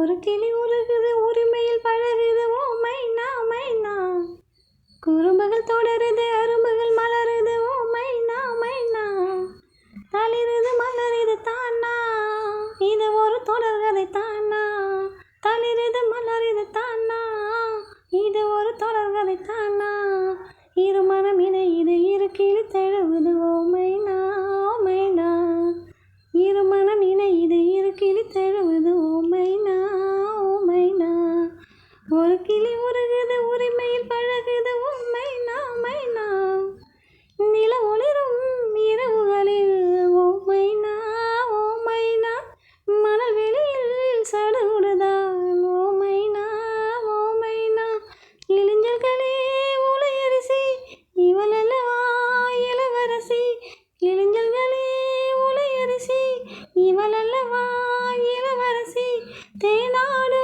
ஒரு கிளி உருகுது உரிமையில் பழகுது ஓ மைனா மைனா. குறும்புகள் தொடருது அரும்புகள் மலருது ஓ மைனா மைனா. தளிருது மலருது தானா இது ஒரு தொடர்கதை தானா. தளிருது மலருது தானா இது ஒரு தொடர்கதை தானா. இருமனம் இணையுது இரு கிளி தழுவுது ஓ மைனா மைனா. இருமனம் இணையுது இரு கிளி தழுவுது ஓ மைனா ஓ மைனா. ஒரு கிளி உருகுது உரிமையில் பழகுது ஓ மைனா மைனா. நில ஒளிரும் இரவுகளில் ஓ மைனா ஓ மைனா. மணல் வெளியில் சடுகுடுதான் ஓ மைனா ஓ மைனா. இளைஞர்களே உலையரிசி இவளல்லவா இளவரசி. இளைஞர்களே உலையரிசி இவளல்லவா இளவரசி. தேனாடு